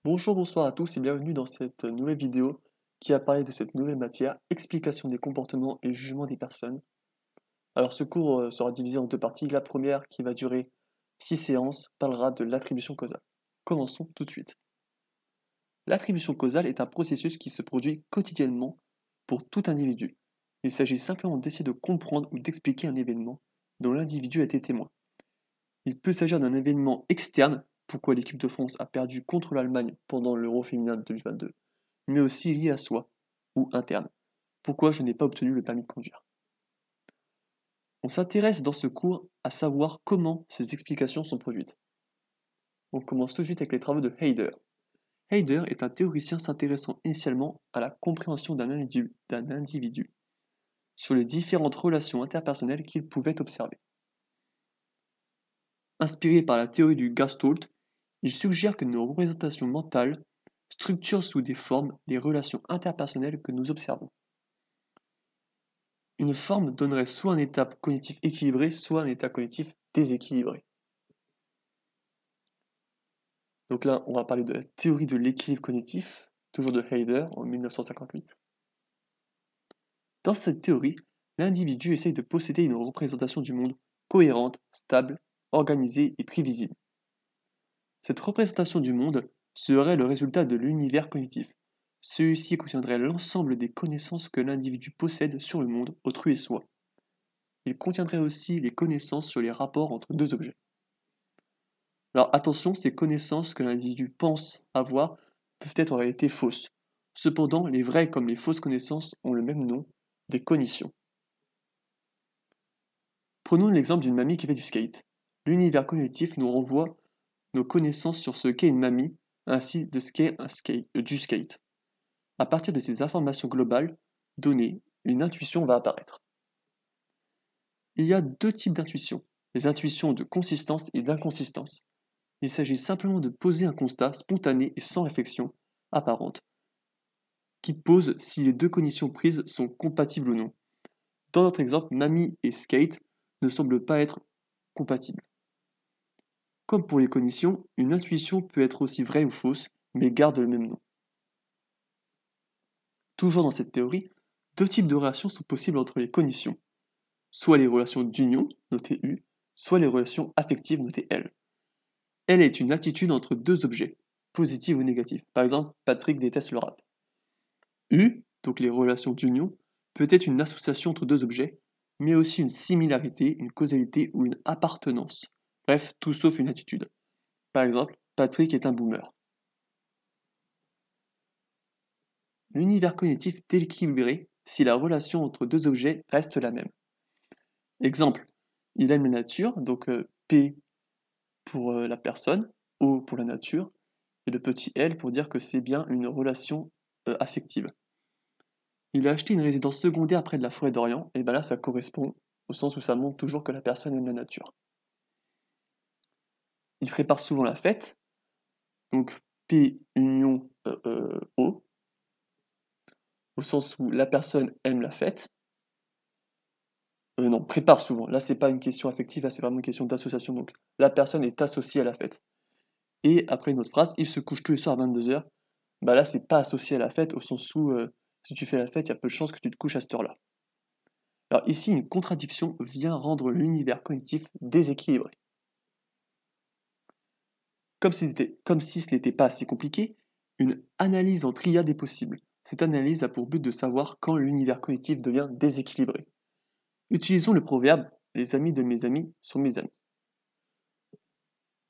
Bonjour, bonsoir à tous et bienvenue dans cette nouvelle vidéo qui a parlé de cette nouvelle matière, explication des comportements et jugement des personnes. Alors ce cours sera divisé en deux parties. La première, qui va durer 6 séances, parlera de l'attribution causale. Commençons tout de suite. L'attribution causale est un processus qui se produit quotidiennement pour tout individu. Il s'agit simplement d'essayer de comprendre ou d'expliquer un événement dont l'individu a été témoin. Il peut s'agir d'un événement externe, pourquoi l'équipe de France a perdu contre l'Allemagne pendant l'Euro féminin de 2022, mais aussi lié à soi, ou interne. Pourquoi je n'ai pas obtenu le permis de conduire. On s'intéresse dans ce cours à savoir comment ces explications sont produites. On commence tout de suite avec les travaux de Heider. Heider est un théoricien s'intéressant initialement à la compréhension d'un individu sur les différentes relations interpersonnelles qu'il pouvait observer. Inspiré par la théorie du Gestalt, il suggère que nos représentations mentales structurent sous des formes les relations interpersonnelles que nous observons. Une forme donnerait soit un état cognitif équilibré, soit un état cognitif déséquilibré. Donc là, on va parler de la théorie de l'équilibre cognitif, toujours de Heider en 1958. Dans cette théorie, l'individu essaye de posséder une représentation du monde cohérente, stable, organisée et prévisible. Cette représentation du monde serait le résultat de l'univers cognitif. Celui-ci contiendrait l'ensemble des connaissances que l'individu possède sur le monde, autrui et soi. Il contiendrait aussi les connaissances sur les rapports entre deux objets. Alors attention, ces connaissances que l'individu pense avoir peuvent être en réalité fausses. Cependant, les vraies comme les fausses connaissances ont le même nom, des cognitions. Prenons l'exemple d'une mamie qui fait du skate. L'univers cognitif nous renvoie nos connaissances sur ce qu'est une mamie, ainsi de ce qu'est du skate. À partir de ces informations globales données, une intuition va apparaître. Il y a deux types d'intuitions, les intuitions de consistance et d'inconsistance. Il s'agit simplement de poser un constat spontané et sans réflexion apparente, qui pose si les deux cognitions prises sont compatibles ou non. Dans notre exemple, mamie et skate ne semblent pas être compatibles. Comme pour les cognitions, une intuition peut être aussi vraie ou fausse, mais garde le même nom. Toujours dans cette théorie, deux types de relations sont possibles entre les cognitions, soit les relations d'union, notées U, soit les relations affectives, notées L. L est une attitude entre deux objets, positive ou négative. Par exemple, Patrick déteste le rap. U, donc les relations d'union, peut être une association entre deux objets, mais aussi une similarité, une causalité ou une appartenance. Bref, tout sauf une attitude. Par exemple, Patrick est un boomer. L'univers cognitif est équilibré si la relation entre deux objets reste la même. Exemple, il aime la nature, donc P pour la personne, O pour la nature, et le petit L pour dire que c'est bien une relation affective. Il a acheté une résidence secondaire près de la forêt d'Orient, et ben là ça correspond au sens où ça montre toujours que la personne aime la nature. Il prépare souvent la fête, donc P union O, au sens où la personne aime la fête. Non, prépare souvent. Là, c'est pas une question affective, là, c'est vraiment une question d'association. Donc, la personne est associée à la fête. Et après une autre phrase, il se couche tous les soirs à 22h. Bah là, c'est pas associé à la fête, au sens où si tu fais la fête, il y a peu de chances que tu te couches à cette heure-là. Alors ici, une contradiction vient rendre l'univers cognitif déséquilibré. Comme si ce n'était pas assez compliqué, une analyse en triade est possible. Cette analyse a pour but de savoir quand l'univers cognitif devient déséquilibré. Utilisons le proverbe "Les amis de mes amis sont mes amis".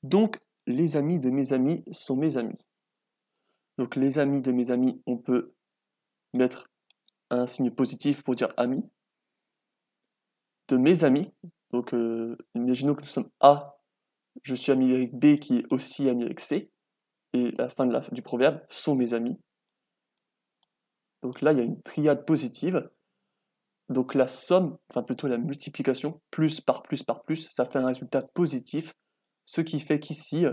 Donc, les amis de mes amis sont mes amis. Donc, les amis de mes amis, on peut mettre un signe positif pour dire ami. De mes amis, donc imaginons que nous sommes A, je suis ami avec B qui est aussi ami avec C, et la fin du proverbe sont mes amis. Donc là, il y a une triade positive. Donc la somme, enfin plutôt la multiplication, plus par plus par plus, ça fait un résultat positif, ce qui fait qu'ici,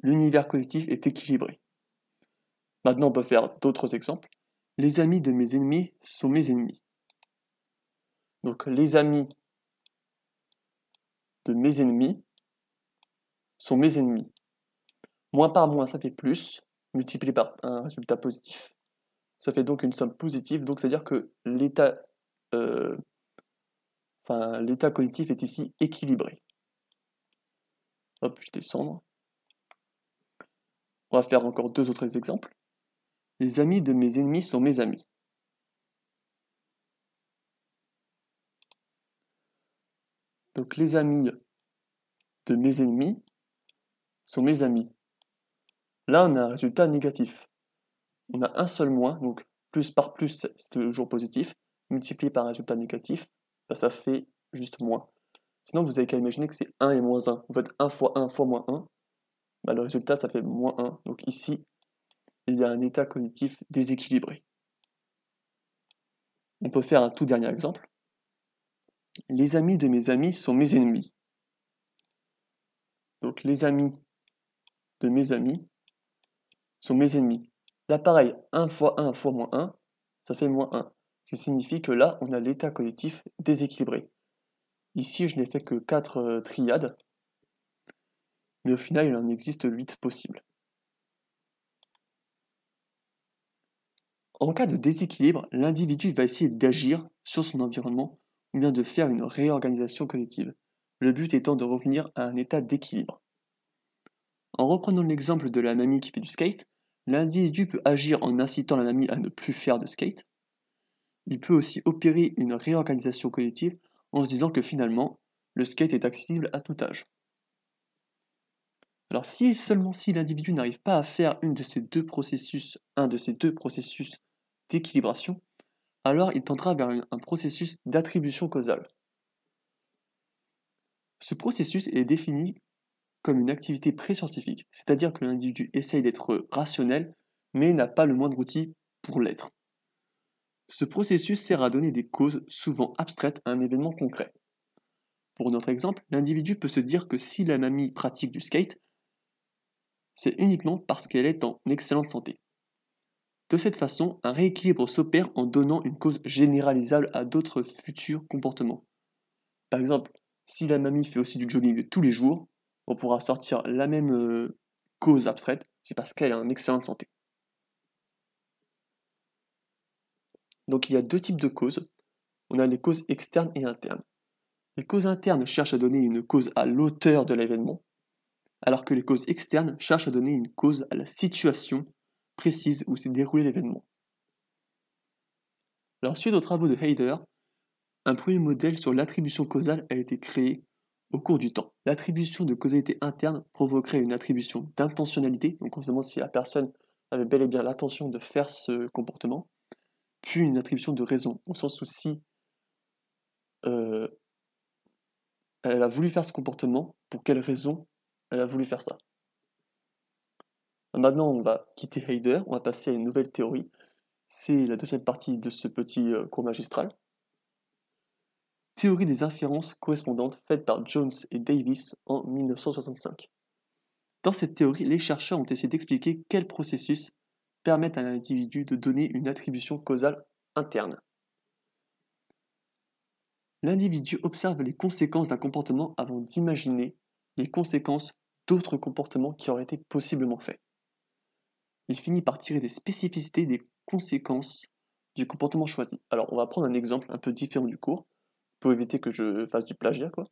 l'univers collectif est équilibré. Maintenant, on peut faire d'autres exemples. Les amis de mes ennemis sont mes ennemis. Donc les amis de mes ennemis sont mes ennemis. Moins par moins, ça fait plus, multiplié par un résultat positif. Ça fait donc une somme positive, donc c'est-à-dire que euh, l'état cognitif est ici équilibré. Hop, je descends. On va faire encore deux autres exemples. Les amis de mes ennemis sont mes amis. Donc les amis de mes ennemis sont mes amis. Là, on a un résultat négatif. On a un seul moins, donc plus par plus, c'est toujours positif. Multiplié par un résultat négatif, ça fait juste moins. Sinon, vous avez qu'à imaginer que c'est 1 et moins 1. Vous faites 1 fois 1 fois moins 1. Le résultat, ça fait moins 1. Donc ici, il y a un état cognitif déséquilibré. On peut faire un tout dernier exemple. Les amis de mes amis sont mes ennemis. Donc les amis de mes amis sont mes ennemis. Là, pareil, 1 fois 1 fois moins 1, ça fait moins 1. Ce qui signifie que là, on a l'état cognitif déséquilibré. Ici, je n'ai fait que 4 triades, mais au final, il en existe 8 possibles. En cas de déséquilibre, l'individu va essayer d'agir sur son environnement ou bien de faire une réorganisation cognitive, le but étant de revenir à un état d'équilibre. En reprenant l'exemple de la mamie qui fait du skate, l'individu peut agir en incitant la mamie à ne plus faire de skate. Il peut aussi opérer une réorganisation cognitive en se disant que finalement, le skate est accessible à tout âge. Alors si et seulement si l'individu n'arrive pas à faire un de ces deux processus d'équilibration, alors il tendra vers un processus d'attribution causale. Ce processus est défini comme une activité pré-scientifique, c'est-à-dire que l'individu essaye d'être rationnel, mais n'a pas le moindre outil pour l'être. Ce processus sert à donner des causes souvent abstraites à un événement concret. Pour notre exemple, l'individu peut se dire que si la mamie pratique du skate, c'est uniquement parce qu'elle est en excellente santé. De cette façon, un rééquilibre s'opère en donnant une cause généralisable à d'autres futurs comportements. Par exemple, si la mamie fait aussi du jogging tous les jours, on pourra sortir la même cause abstraite, c'est parce qu'elle est en excellente santé. Donc il y a deux types de causes. On a les causes externes et internes. Les causes internes cherchent à donner une cause à l'auteur de l'événement, alors que les causes externes cherchent à donner une cause à la situation précise où s'est déroulé l'événement. Alors suite aux travaux de Heider, un premier modèle sur l'attribution causale a été créé au cours du temps. L'attribution de causalité interne provoquerait une attribution d'intentionnalité, donc on se demande si la personne avait bel et bien l'intention de faire ce comportement, puis une attribution de raison, au sens où si euh, elle a voulu faire ce comportement, pour quelle raison elle a voulu faire ça. Maintenant, on va quitter Heider, on va passer à une nouvelle théorie. C'est la deuxième partie de ce petit cours magistral. Théorie des inférences correspondantes faite par Jones et Davis en 1965. Dans cette théorie, les chercheurs ont essayé d'expliquer quels processus permettent à un individu de donner une attribution causale interne. L'individu observe les conséquences d'un comportement avant d'imaginer les conséquences d'autres comportements qui auraient été possiblement faits. Il finit par tirer des spécificités des conséquences du comportement choisi. Alors, on va prendre un exemple un peu différent du cours, pour éviter que je fasse du plagiat, quoi.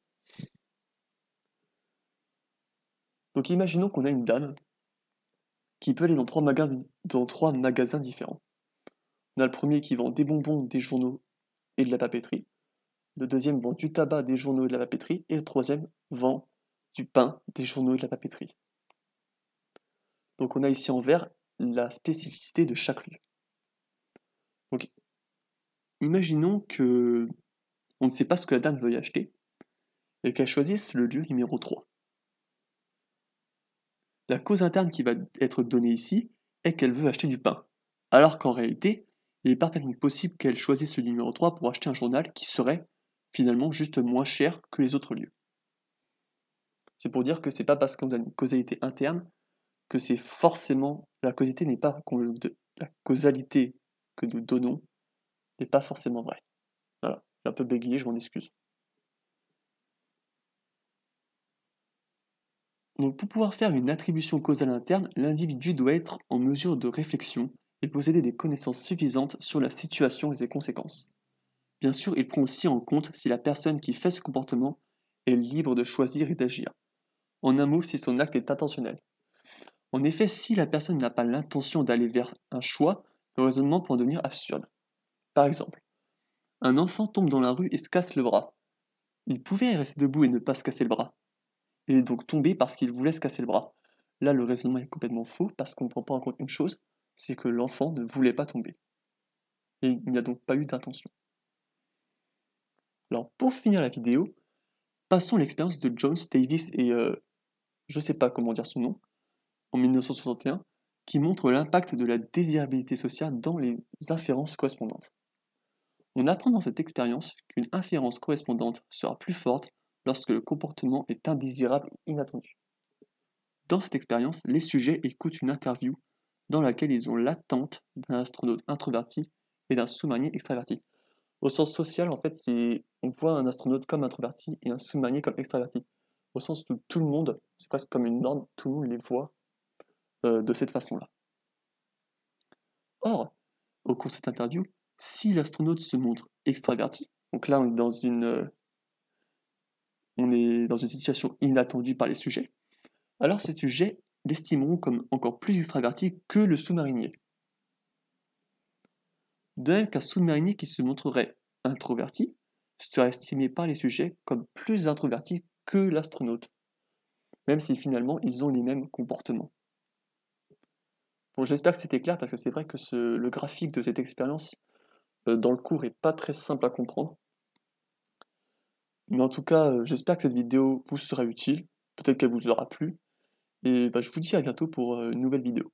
Donc, imaginons qu'on a une dame qui peut aller dans trois magasins différents. On a le premier qui vend des bonbons, des journaux et de la papeterie. Le deuxième vend du tabac, des journaux et de la papeterie. Et le troisième vend du pain, des journaux et de la papeterie. Donc on a ici en vert la spécificité de chaque lieu. Donc imaginons que on ne sait pas ce que la dame veut y acheter et qu'elle choisisse le lieu numéro 3. La cause interne qui va être donnée ici est qu'elle veut acheter du pain. Alors qu'en réalité, il est parfaitement possible qu'elle choisisse le numéro 3 pour acheter un journal qui serait finalement juste moins cher que les autres lieux. C'est pour dire que c'est pas parce qu'on a une causalité interne que c'est forcément. La causalité n'est pas. La causalité que nous donnons n'est pas forcément vraie. Voilà, j'ai un peu bégayé, je m'en excuse. Donc pour pouvoir faire une attribution causale interne, l'individu doit être en mesure de réflexion et posséder des connaissances suffisantes sur la situation et ses conséquences. Bien sûr, il prend aussi en compte si la personne qui fait ce comportement est libre de choisir et d'agir. En un mot, si son acte est intentionnel. En effet, si la personne n'a pas l'intention d'aller vers un choix, le raisonnement peut en devenir absurde. Par exemple, un enfant tombe dans la rue et se casse le bras. Il pouvait rester debout et ne pas se casser le bras. Il est donc tombé parce qu'il voulait se casser le bras. Là, le raisonnement est complètement faux parce qu'on ne prend pas en compte une chose, c'est que l'enfant ne voulait pas tomber. Et il n'y a donc pas eu d'intention. Alors, pour finir la vidéo, passons à l'expérience de Jones, Davis et je sais pas comment dire son nom, en 1961, qui montre l'impact de la désirabilité sociale dans les inférences correspondantes. On apprend dans cette expérience qu'une inférence correspondante sera plus forte lorsque le comportement est indésirable et inattendu. Dans cette expérience, les sujets écoutent une interview dans laquelle ils ont l'attente d'un astronaute introverti et d'un sous-marinier extraverti. Au sens social, en fait, on voit un astronaute comme introverti et un sous-marinier comme extraverti. Au sens où tout le monde, c'est presque comme une norme, tout le monde les voit de cette façon-là. Or, au cours de cette interview, si l'astronaute se montre extraverti, donc là on est dans une situation inattendue par les sujets, alors ces sujets l'estimeront comme encore plus extraverti que le sous-marinier. De même qu'un sous-marinier qui se montrerait introverti sera estimé par les sujets comme plus introverti que l'astronaute, même si finalement ils ont les mêmes comportements. Bon, j'espère que c'était clair parce que c'est vrai que le graphique de cette expérience dans le cours est pas très simple à comprendre. Mais en tout cas, j'espère que cette vidéo vous sera utile, peut-être qu'elle vous aura plu, et je vous dis à bientôt pour une nouvelle vidéo.